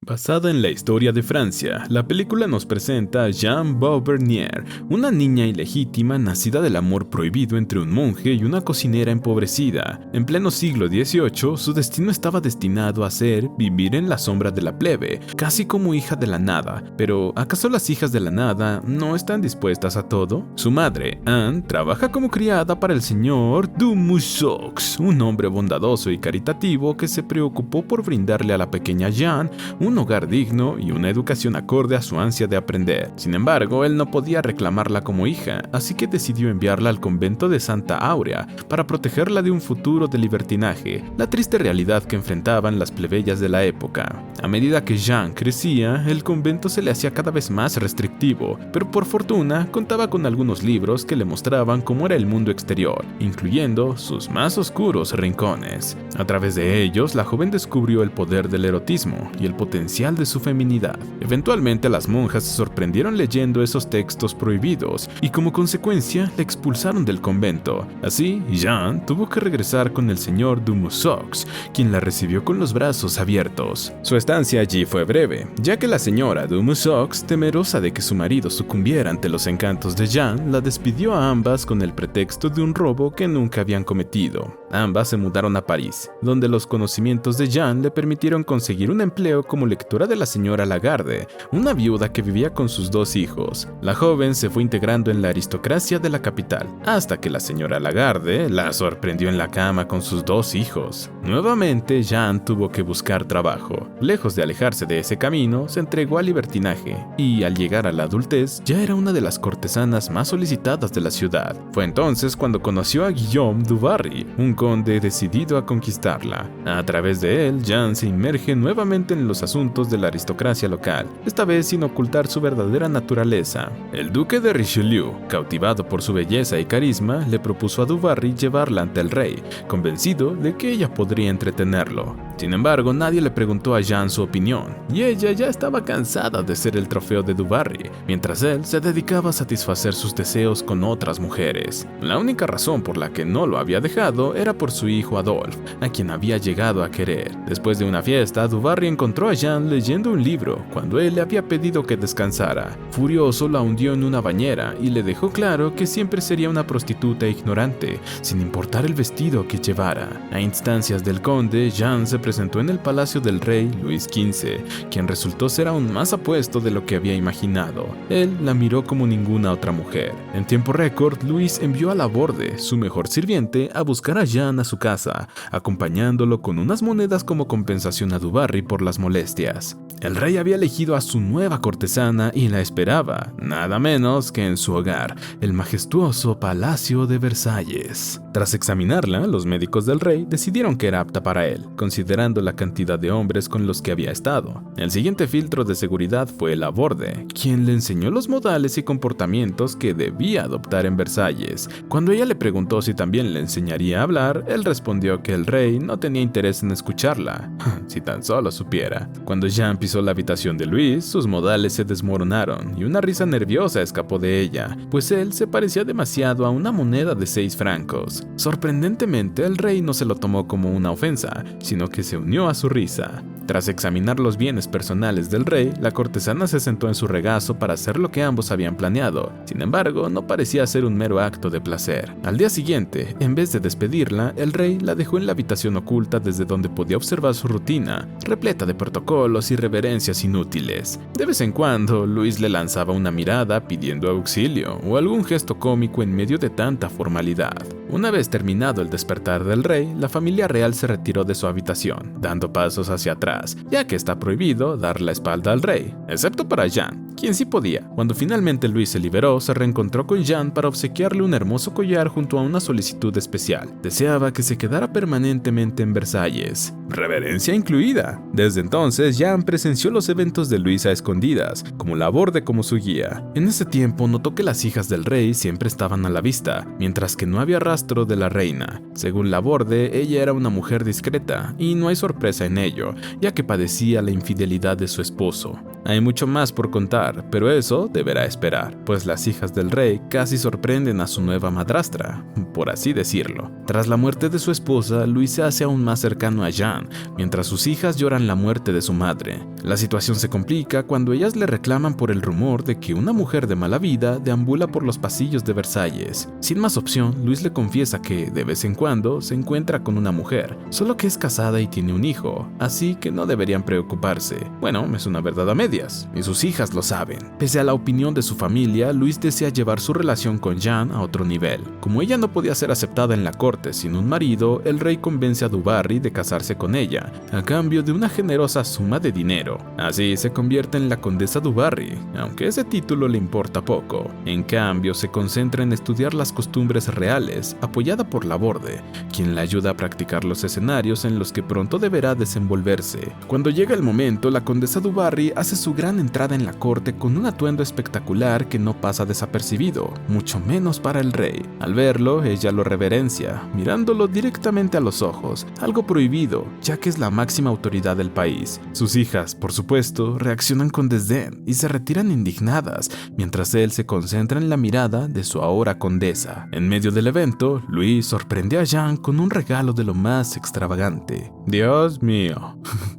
Basada en la historia de Francia, la película nos presenta a Jeanne Beauvernier, una niña ilegítima nacida del amor prohibido entre un monje y una cocinera empobrecida. En pleno siglo XVIII, su destino estaba destinado a ser vivir en la sombra de la plebe, casi como hija de la nada. Pero, ¿acaso las hijas de la nada no están dispuestas a todo? Su madre, Anne, trabaja como criada para el señor Dumussox, un hombre bondadoso y caritativo que se preocupó por brindarle a la pequeña Jeanne un hogar digno y una educación acorde a su ansia de aprender. Sin embargo, él no podía reclamarla como hija, así que decidió enviarla al convento de Santa Áurea para protegerla de un futuro de libertinaje, la triste realidad que enfrentaban las plebeyas de la época. A medida que Jeanne crecía, el convento se le hacía cada vez más restrictivo, pero por fortuna contaba con algunos libros que le mostraban cómo era el mundo exterior, incluyendo sus más oscuros rincones. A través de ellos, la joven descubrió el poder del erotismo y el potencial de su feminidad. Eventualmente las monjas se sorprendieron leyendo esos textos prohibidos y como consecuencia la expulsaron del convento. Así, Jeanne tuvo que regresar con el señor Dumussox, quien la recibió con los brazos abiertos. Su estancia allí fue breve, ya que la señora Dumussox, temerosa de que su marido sucumbiera ante los encantos de Jeanne, la despidió a ambas con el pretexto de un robo que nunca habían cometido. Ambas se mudaron a París, donde los conocimientos de Jeanne le permitieron conseguir un empleo como lectora de la señora Lagarde, una viuda que vivía con sus dos hijos. La joven se fue integrando en la aristocracia de la capital, hasta que la señora Lagarde la sorprendió en la cama con sus dos hijos. Nuevamente, Jeanne tuvo que buscar trabajo. Lejos de alejarse de ese camino, se entregó al libertinaje, y al llegar a la adultez, ya era una de las cortesanas más solicitadas de la ciudad. Fue entonces cuando conoció a Guillaume du Barry, un conde decidido a conquistarla. A través de él, Jeanne se inmerge nuevamente en los asuntos de la aristocracia local, esta vez sin ocultar su verdadera naturaleza. El duque de Richelieu, cautivado por su belleza y carisma, le propuso a du Barry llevarla ante el rey, convencido de que ella podría entretenerlo. Sin embargo, nadie le preguntó a Jeanne su opinión, y ella ya estaba cansada de ser el trofeo de du Barry, mientras él se dedicaba a satisfacer sus deseos con otras mujeres. La única razón por la que no lo había dejado era por su hijo Adolphe, a quien había llegado a querer. Después de una fiesta, du Barry encontró a Jeanne leyendo un libro cuando él le había pedido que descansara. Furioso, la hundió en una bañera y le dejó claro que siempre sería una prostituta ignorante, sin importar el vestido que llevara. A instancias del conde, Jeanne se presentó en el palacio del rey Luis XV, quien resultó ser aún más apuesto de lo que había imaginado. Él la miró como ninguna otra mujer. En tiempo récord, Luis envió a Laborde, su mejor sirviente, a buscar a Jeanne a su casa, acompañándolo con unas monedas como compensación a du Barry por las molestias. El rey había elegido a su nueva cortesana y la esperaba, nada menos que en su hogar, el majestuoso Palacio de Versalles. Tras examinarla, los médicos del rey decidieron que era apta para él, considerando la cantidad de hombres con los que había estado. El siguiente filtro de seguridad fue Laborde, quien le enseñó los modales y comportamientos que debía adoptar en Versalles. Cuando ella le preguntó si también le enseñaría a hablar, él respondió que el rey no tenía interés en escucharla, si tan solo supiera. Cuando Jeanne pisó la habitación de Luis, sus modales se desmoronaron y una risa nerviosa escapó de ella, pues él se parecía demasiado a una moneda de 6 francos. Sorprendentemente, el rey no se lo tomó como una ofensa, sino que se unió a su risa. Tras examinar los bienes personales del rey, la cortesana se sentó en su regazo para hacer lo que ambos habían planeado. Sin embargo, no parecía ser un mero acto de placer. Al día siguiente, en vez de despedirla, el rey la dejó en la habitación oculta desde donde podía observar su rutina, repleta de protocolos y reverencias inútiles. De vez en cuando, Luis le lanzaba una mirada pidiendo auxilio o algún gesto cómico en medio de tanta formalidad. Una vez terminado el despertar del rey, la familia real se retiró de su habitación, dando pasos hacia atrás, ya que está prohibido dar la espalda al rey, excepto para Jeanne, quien sí podía. Cuando finalmente Luis se liberó, se reencontró con Jeanne para obsequiarle un hermoso collar junto a una solicitud especial. Deseaba que se quedara permanentemente en Versalles, reverencia incluida. Desde entonces, Jeanne presenció los eventos de Luis a escondidas, como Laborde como su guía. En ese tiempo notó que las hijas del rey siempre estaban a la vista, mientras que no había rastro de la reina. Según Laborde, ella era una mujer discreta, y no hay sorpresa en ello, ya que padecía la infidelidad de su esposo. Hay mucho más por contar, pero eso deberá esperar, pues las hijas del rey casi sorprenden a su nueva madrastra, por así decirlo. Tras la muerte de su esposa, Luis se hace aún más cercano a Jeanne, mientras sus hijas lloran la muerte de su madre. La situación se complica cuando ellas le reclaman por el rumor de que una mujer de mala vida deambula por los pasillos de Versalles. Sin más opción, Luis le confiesa que, de vez en cuando, se encuentra con una mujer, solo que es casada y tiene un hijo, así que no deberían preocuparse. Bueno, es una verdad a medias, y sus hijas lo saben. Pese a la opinión de su familia, Luis desea llevar su relación con Jeanne a otro nivel. Como ella no podía ser aceptada en la corte sin un marido, el rey convence a Du Barry de casarse con ella, a cambio de una generosa suma de dinero. Así se convierte en la condesa Du Barry, aunque ese título le importa poco. En cambio, se concentra en estudiar las costumbres reales, apoyada por Laborde, quien la ayuda a practicar los escenarios en los que pronto deberá desenvolverse. Cuando llega el momento, la condesa Du Barry hace su gran entrada en la corte con un atuendo espectacular que no pasa desapercibido, mucho menos para el rey. Al verlo, ella lo reverencia, mirándolo directamente a los ojos, algo prohibido, ya que es la máxima autoridad del país. Sus hijas, por supuesto, reaccionan con desdén y se retiran indignadas, mientras él se concentra en la mirada de su ahora condesa. En medio del evento, Luis sorprende a Jeanne con un regalo de lo más extravagante. Dios mío.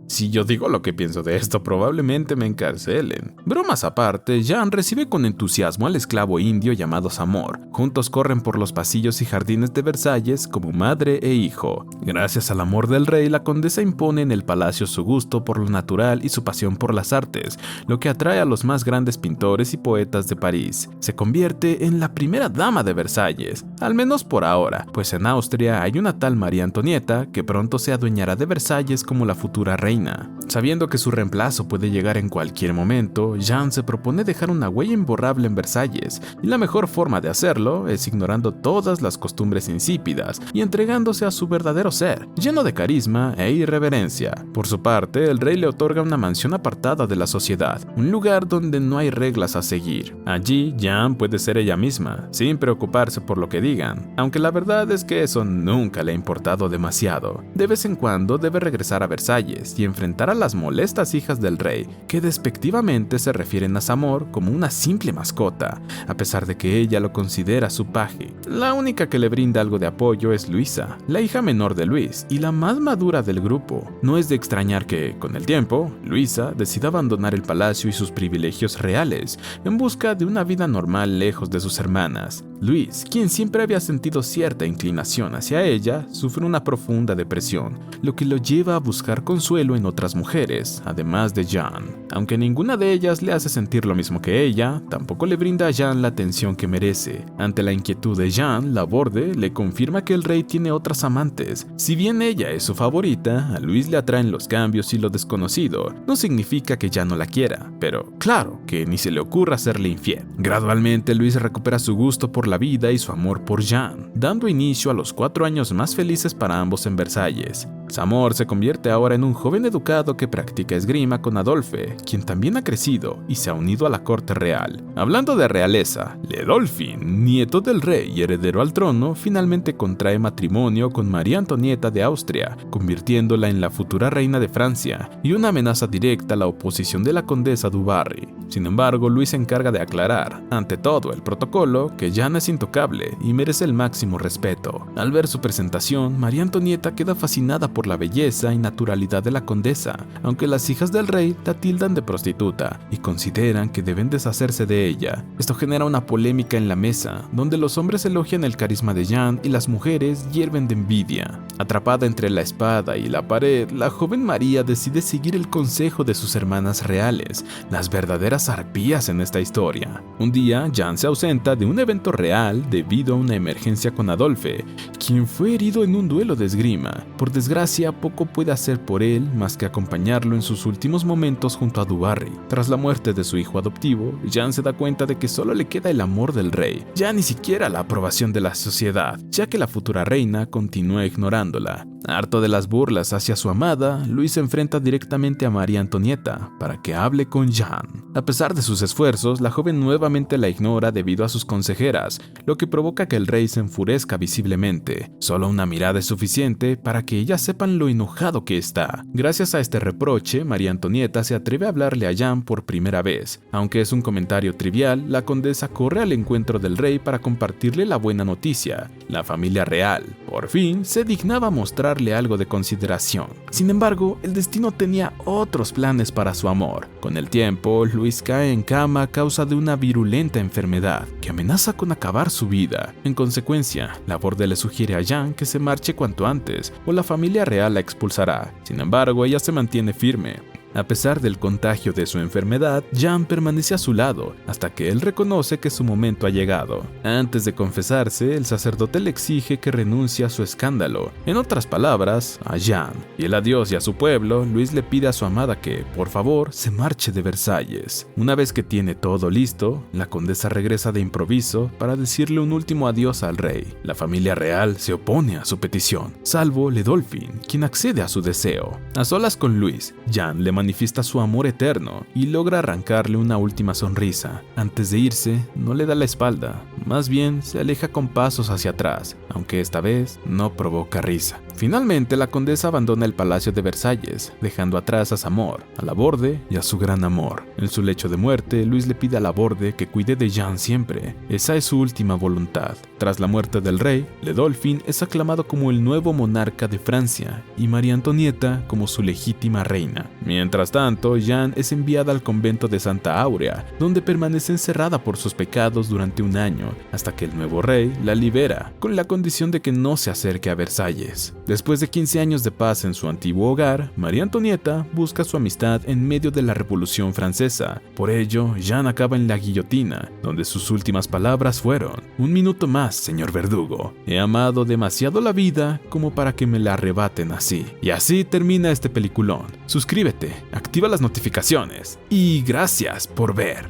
Si yo digo lo que pienso de esto, probablemente me encarcelen. Bromas aparte, Jeanne recibe con entusiasmo al esclavo indio llamado Samor. Juntos corren por los pasillos y jardines de Versalles como madre e hijo. Gracias al amor del rey, la condesa impone en el palacio su gusto por lo natural y su pasión por las artes, lo que atrae a los más grandes pintores y poetas de París. Se convierte en la primera dama de Versalles, al menos por ahora, pues en Austria hay una tal María Antonieta que pronto se adueñará de Versalles como la futura reina. Sabiendo que su reemplazo puede llegar en cualquier momento, Jeanne se propone dejar una huella imborrable en Versalles, y la mejor forma de hacerlo es ignorando todas las costumbres insípidas y entregándose a su verdadero ser, lleno de carisma e irreverencia. Por su parte, el rey le otorga una mansión apartada de la sociedad, un lugar donde no hay reglas a seguir. Allí, Jeanne puede ser ella misma, sin preocuparse por lo que digan, aunque la verdad es que eso nunca le ha importado demasiado. De vez en cuando debe regresar a Versalles y enfrentar a las molestas hijas del rey, que despectivamente se refieren a Samor como una simple mascota, a pesar de que ella lo considera su paje. La única que le brinda algo de apoyo es Luisa, la hija menor de Luis y la más madura del grupo. No es de extrañar que, con el tiempo, Luisa decida abandonar el palacio y sus privilegios reales, en busca de una vida normal lejos de sus hermanas. Luis, quien siempre había sentido cierta inclinación hacia ella, sufre una profunda depresión, lo que lo lleva a buscar consuelo en otras mujeres, además de Jeanne. Aunque ninguna de ellas le hace sentir lo mismo que ella, tampoco le brinda a Jeanne la atención que merece. Ante la inquietud de Jeanne, Laborde le confirma que el rey tiene otras amantes. Si bien ella es su favorita, a Luis le atraen los cambios y lo desconocido. No significa que ya no la quiera, pero claro que ni se le ocurra serle infiel. Gradualmente, Luis recupera su gusto por la vida y su amor por Jeanne, dando inicio a los 4 años más felices para ambos en Versalles. Samor se convierte ahora en un joven educado que practica esgrima con Adolphe, quien también ha crecido y se ha unido a la corte real. Hablando de realeza, Ledolfin, nieto del rey y heredero al trono, finalmente contrae matrimonio con María Antonieta de Austria, convirtiéndola en la futura reina de Francia y una amenaza directa a la oposición de la condesa Du Barry. Sin embargo, Luis se encarga de aclarar, ante todo el protocolo, que Jeanne es intocable y merece el máximo respeto. Al ver su presentación, María Antonieta queda fascinada por la belleza y naturalidad de la condesa, aunque las hijas del rey la tildan de prostituta y consideran que deben deshacerse de ella. Esto genera una polémica en la mesa, donde los hombres elogian el carisma de Jeanne y las mujeres hierven de envidia. Atrapada entre la espada y la pared, la joven María decide seguir el consejo de sus hermanas reales, las verdaderas arpías en esta historia. Un día, Jeanne se ausenta de un evento real debido a una emergencia con Adolphe, quien fue herido en un duelo de esgrima. Por desgracia, poco puede hacer por él más que acompañarlo en sus últimos momentos junto a Du Barry. Tras la muerte de su hijo adoptivo, Jeanne se da cuenta de que solo le queda el amor del rey, ya ni siquiera la aprobación de la sociedad, ya que la futura reina continúa ignorándola. Harto de las burlas hacia su amada, Luis se enfrenta directamente a María Antonieta para que hable con Jeanne. A pesar de sus esfuerzos, la joven nuevamente la ignora debido a sus consejeras, lo que provoca que el rey se enfurezca visiblemente. Solo una mirada es suficiente para que ellas sepan lo enojado que está. Gracias a este reproche, María Antonieta se atreve a hablarle a Jeanne por primera vez. Aunque es un comentario trivial, la condesa corre al encuentro del rey para compartirle la buena noticia. La familia real, por fin, se dignaba mostrarle algo de consideración. Sin embargo, el destino tenía otros planes para su amor. Con el tiempo, Luis cae en cama a causa de una virulenta enfermedad que amenaza con acabar su vida. En consecuencia, la borde le sugiere a Jeanne que se marche cuanto antes o la familia real la expulsará. Sin embargo, ella se mantiene firme. A pesar del contagio de su enfermedad, Jeanne permanece a su lado hasta que él reconoce que su momento ha llegado. Antes de confesarse, el sacerdote le exige que renuncie a su escándalo, en otras palabras, a Jeanne. Y el adiós y a su pueblo, Luis le pide a su amada que, por favor, se marche de Versalles. Una vez que tiene todo listo, la condesa regresa de improviso para decirle un último adiós al rey. La familia real se opone a su petición, salvo Ledolfin, quien accede a su deseo. A solas con Luis, Jeanne le manifiesta su amor eterno y logra arrancarle una última sonrisa. Antes de irse, no le da la espalda, más bien se aleja con pasos hacia atrás, aunque esta vez no provoca risa. Finalmente, la condesa abandona el palacio de Versalles, dejando atrás a Zamor, a Laborde y a su gran amor. En su lecho de muerte, Luis le pide a Laborde que cuide de Jeanne siempre. Esa es su última voluntad. Tras la muerte del rey, Ledolfin es aclamado como el nuevo monarca de Francia y María Antonieta como su legítima reina. Mientras tanto, Jeanne es enviada al convento de Santa Áurea, donde permanece encerrada por sus pecados durante un año, hasta que el nuevo rey la libera, con la condición de que no se acerque a Versalles. Después de 15 años de paz en su antiguo hogar, María Antonieta busca su amistad en medio de la Revolución Francesa. Por ello, Jeanne acaba en la guillotina, donde sus últimas palabras fueron: "Un minuto más, señor verdugo. He amado demasiado la vida como para que me la arrebaten así". Y así termina este peliculón. Suscríbete, activa las notificaciones y gracias por ver.